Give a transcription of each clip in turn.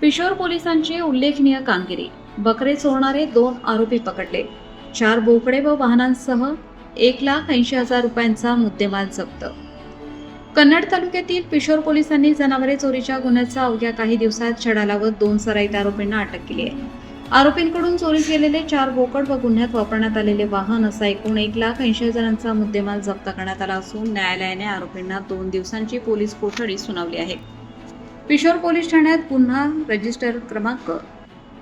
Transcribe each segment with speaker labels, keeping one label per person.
Speaker 1: पिशोर पोलिसांची उल्लेखनीय कामगिरी. बकरे चोरणारे 2 आरोपी पकडले. 4 बोकडे व वाहनांसह 1,80,000 रुपयांचा मुद्देमाल जप्त. कन्नड तालुक्यातील पिशोर पोलिसांनी जनावरे चोरीच्या गुन्ह्याचा अवघ्या काही दिवसात छडा लावत 2 सराईत आरोपींना अटक केली आहे. आरोपींकडून चोरीस गेलेले 4 बोकड व गुन्ह्यात वापरण्यात आलेले वाहन असा एकूण 1,80,000चा मुद्देमाल जप्त करण्यात आला असून न्यायालयाने आरोपींना 2 दिवसांची पोलीस कोठडी सुनावली आहे. पिशोर पोलीस ठाण्यात गुन्हा रजिस्टर क्रमांक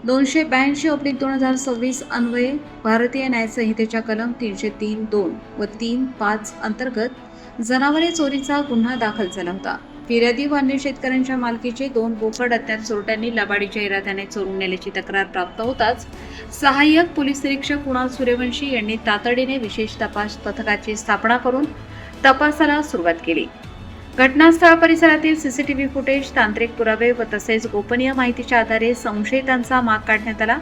Speaker 1: 282/2026 अन्वये भारतीय न्याय संहितेच्या कलम 303(2) व 3(5) अंतर्गत जनावरे चोरीचा गुन्हा दाखल झाला होता. फिर्यादी व अन्य शेतकऱ्यांच्या मालकीचे 2 बोकड अज्ञात चोरट्यांनी लबाडीच्या इराद्याने चोरून नेल्याची तक्रार प्राप्त होताच सहाय्यक पोलीस निरीक्षक कुणाल सूर्यवंशी यांनी तातडीने विशेष तपास पथकाची स्थापना करून तपासाला सुरुवात केली. घटनास्थळ परिसरातील सीसीटीव्ही फुटेज, तांत्रिक पुरावे व तसेच गोपनीय माहितीच्या आधारे संशयितांचा माग काढण्यात आला.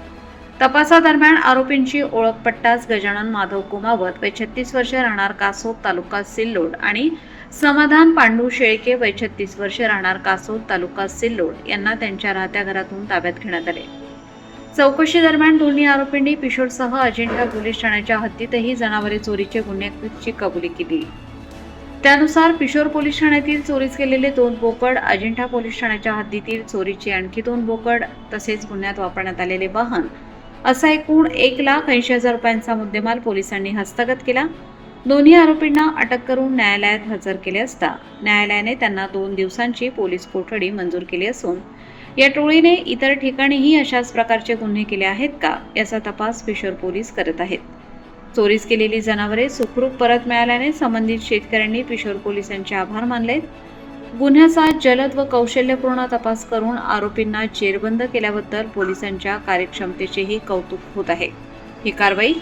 Speaker 1: तपासादरम्यान आरोपींची ओळख पटताच गजानन माधव कुमावत वय 36 वर्ष राहणार कासोद तालुका सिल्लोड आणि समाधान पांडू शेळके वय 36 वर्ष राहणार कासोद तालुका सिल्लोड यांना त्यांच्या राहत्या घरातून ताब्यात घेण्यात आले. चौकशी दरम्यान दोन्ही आरोपींनी पिशोरसह अजिंठा पोलीस ठाण्याच्या हद्दीतही जनावरे चोरीचे गुन्ह्याची कबुली केली. त्यानुसार पिशोर पोलीस ठाण्यातील चोरीस गेलेले 2 बोकड, अजिंठा पोलीस ठाण्याच्या हद्दीतील चोरीचे आणखी 2 बोकड तसेच गुन्ह्यात वापरण्यात आलेले वाहन असा एकूण 1,80,000 रुपयांचा मुद्देमाल पोलिसांनी हस्तगत केला. दोन्ही आरोपींना अटक करून न्यायालयात हजर केले असता न्यायालयाने त्यांना 2 दिवसांची पोलीस कोठडी मंजूर केली असून या टोळीने इतर ठिकाणीही अशाच प्रकारचे गुन्हे केले आहेत का याचा तपास पिशोर पोलीस करत आहेत. चोरीस केलेली जनावरे सुखरूप परत मिळाल्याने संबंधित शेतकऱ्यांनी पिशोर पोलिसांचे आभार मानले. गुन्ह्याचा जलद व कौशल्यपूर्ण तपास करून आरोपींना जेरबंद केल्याबद्दल पोलिसांच्या कार्यक्षमतेचेही कौतुक होत आहे. ही कारवाई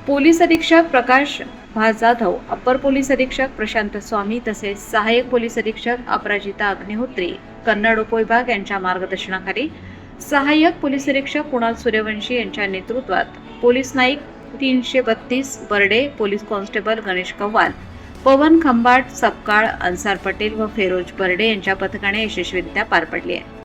Speaker 1: पोलीस अधीक्षक प्रकाश भा जाधव, अप्पर पोलीस अधीक्षक प्रशांत स्वामी तसेच सहाय्यक पोलीस अधीक्षक अपराजिता अग्निहोत्री, कन्नड उपविभाग यांच्या मार्गदर्शनाखाली सहाय्यक पोलीस निरीक्षक कुणाल सूर्यवंशी यांच्या नेतृत्वात पोलीस नाईक 332 बर्डे, पोलीस कॉन्स्टेबल गणेश कव्वाल, पवन खंबाट, सपकाळ, अन्सार पटेल व फेरोज बर्डे यांच्या पथकाने यशस्वीरित्या पार पडली आहे.